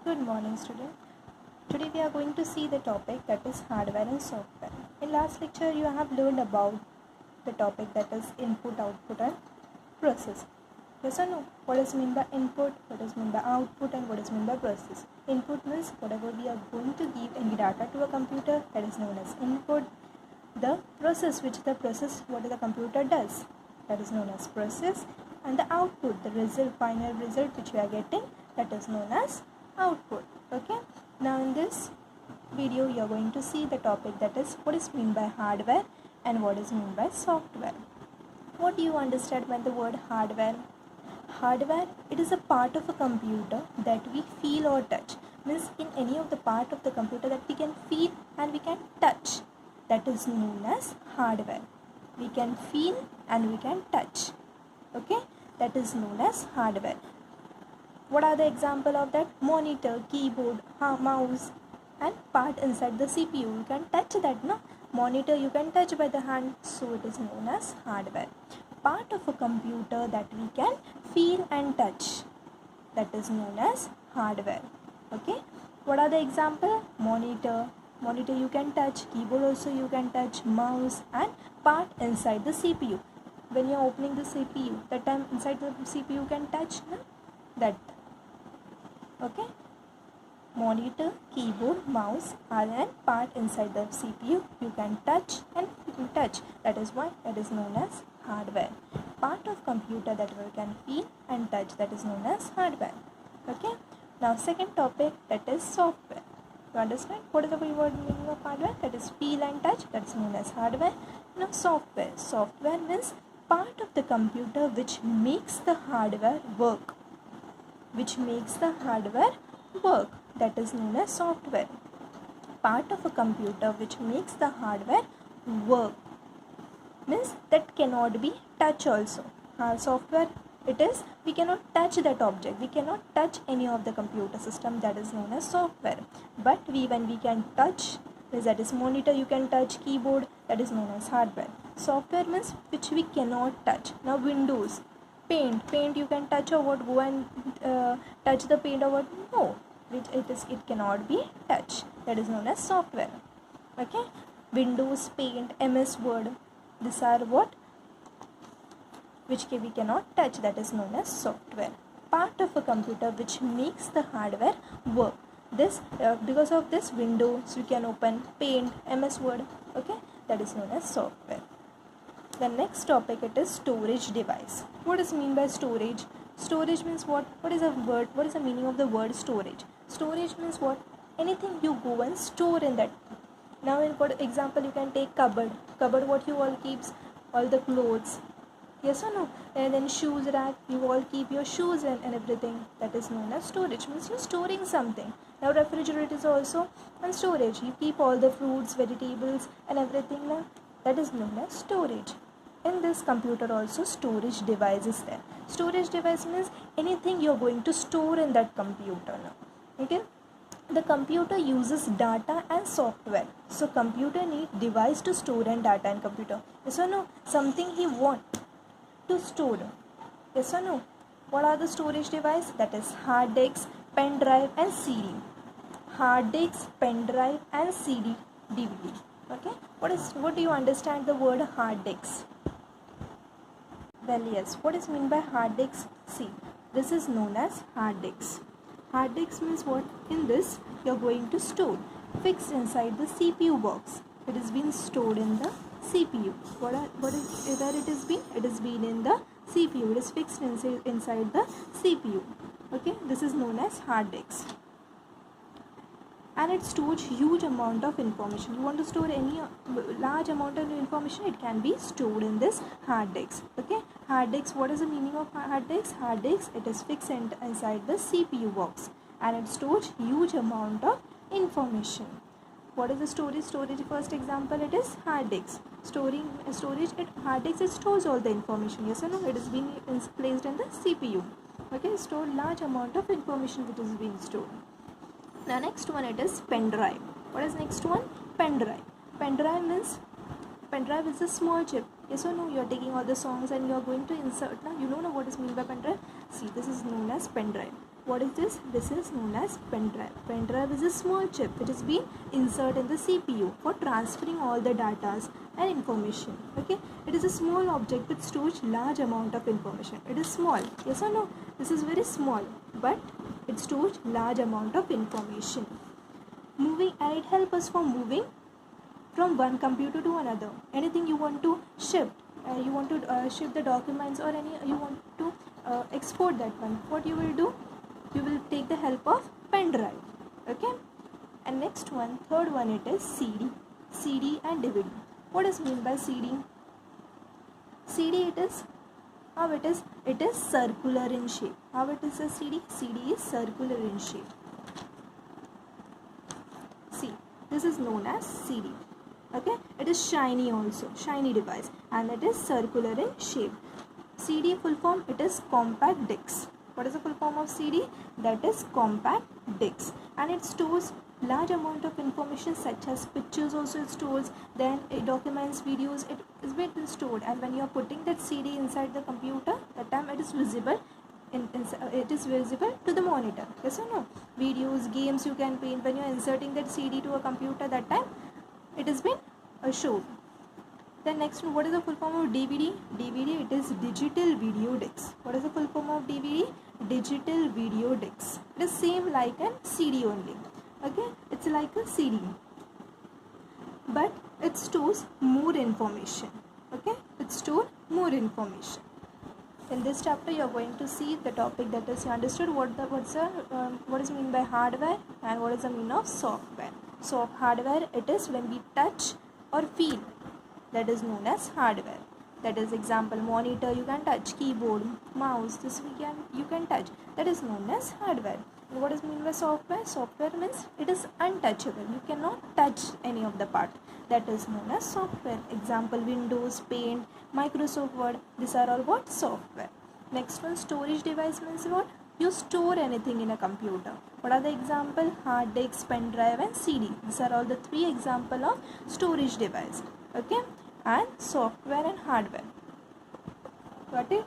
Good morning, student. Today we are going to see the topic that is hardware and software. In last lecture you have learned about the topic that is input, output and process. Yes or no? What is meant by input, what is meant by output and what is meant by process. Input means whatever we are going to give any data to a computer, that is known as input. The process what the computer does, that is known as process, and the output, the result, final result which we are getting, that is known as output. Okay, now in this video you are going to see the topic that is what is meant by hardware and what is meant by software. What do you understand by the word hardware? Hardware, it is a part of a computer that we feel or touch. Means in any of the part of the computer that we can feel and we can touch, that is known as hardware. We can feel and we can touch. Okay, that is known as hardware. What are the example of that? Monitor, keyboard, mouse and part inside the CPU. You can touch that, no? Monitor you can touch by the hand, so it is known as hardware. Part of a computer that we can feel and touch, that is known as hardware. Okay, what are the example? Monitor you can touch, keyboard also you can touch, mouse and part inside the CPU. When you are opening the CPU, that time inside the CPU you can touch, no? That. Okay, monitor, keyboard, mouse are an part inside the CPU. You can touch and touch. That is why that is known as hardware. Part of computer that we can feel and touch, that is known as hardware. Okay, now second topic, that is software. You understand what is the word meaning of hardware? That is feel and touch, that is known as hardware. Now software. Software means part of the computer which makes the hardware work. That is known as software. Part of a computer which makes the hardware work, means that cannot be touched also. Software, it is, we cannot touch that object, we cannot touch any of the computer system, that is known as software. But when we can touch, that is monitor you can touch, keyboard, that is known as hardware. Software means which we cannot touch. Now Windows, paint you can touch, or what, go and touch the paint or what? No, it cannot be touched, that is known as software. Okay, Windows, paint, MS Word, these are what, which we cannot touch, that is known as software. Part of a computer which makes the hardware work. This because of this, Windows you can open, paint, MS Word. Okay, that is known as software. The next topic, it is storage device. What is mean by storage? Storage means what? What is a word? What is the meaning of the word storage? Storage means what? Anything you go and store in that. Now in for example you can take cupboard. Cupboard, what you all keeps? All the clothes. Yes or no? And then shoes rack, you all keep your shoes in and everything. That is known as storage. Means you're storing something. Now refrigerator is also on storage. You keep all the fruits, vegetables and everything. Now that is known as storage. In this computer also storage device is there. Storage device means anything you are going to store in that computer now. Okay, the computer uses data and software, so computer need device to store and data and computer. Yes or no? Something he want to store. Yes or no? What are the storage device? That is hard disk, pen drive and CD. Hard disk, pen drive and CD, DVD. Okay, what do you understand the word hard disk? Well, yes, what is meant by hard disk? See, this is known as hard disk. Hard disk means what? In this you are going to store, fixed inside the CPU box. It is being stored in the CPU. Where it is been? It is been in the CPU. It is fixed inside the CPU. Okay, this is known as hard disk. And it stores huge amount of information. You want to store any large amount of information, it can be stored in this hard disk. Okay, hard disk, what is the meaning of hard disk? Hard disk, it is fixed inside the CPU box and it stores huge amount of information. What is the storage? First example, it is hard disk. Hard disk, it stores all the information. Yes or no? It is being placed in the CPU. Okay, store large amount of information which is being stored. The next one, it is pen drive. What is next one? Pen drive. Pen drive is a small chip. Yes or no? You are taking all the songs and you are going to insert. Now you don't know what is meant by pen drive. See, this is known as pen drive. What is this? This is known as pen drive. Pen drive is a small chip which is being inserted in the CPU for transferring all the data and information. Okay, it is a small object which stores large amount of information. It is small, yes or no? This is very small, but it stores large amount of information. Moving, and it helps us for moving from one computer to another. Anything you want to shift, you want to shift the documents, or you want to export that one, what you will do? You will take the help of pen drive. Okay, and next one, third one, it is CD and DVD. What is mean by CD? CD, it is how it is? It is circular in shape. How it is a CD? CD is circular in shape. See, this is known as CD. Okay, it is shiny also, shiny device, and it is circular in shape. CD full form, it is compact disc. What is the full form of CD? That is compact disc, and it stores large amount of information such as pictures also it stores, then it documents, videos, it is been stored, and when you are putting that CD inside the computer, that time it is visible. It is visible to the monitor, yes or no? Videos, games you can paint. When you are inserting that CD to a computer, that time it has been shown. Then next one, what is the full form of DVD? DVD, it is digital video disc. What is the full form of DVD? Digital video disc. It is same like a CD only. Okay, it's like a CD, but it stores more information. Okay, it stores more information. In this chapter, you are going to see the topic, that is, you understood what is mean by hardware and what is the mean of software. So hardware, it is when we touch or feel, that is known as hardware. That is example, monitor you can touch, keyboard, mouse, this you can touch, that is known as hardware. And what is mean by software? Software means it is untouchable, you cannot touch any of the part, that is known as software. Example, Windows, Paint, Microsoft Word, these are all what? Software. Next one, storage device means what? You store anything in a computer. What are the example? Hard disk, pen drive, and CD. These are all the three example of storage device. Okay, and software and hardware. Got it?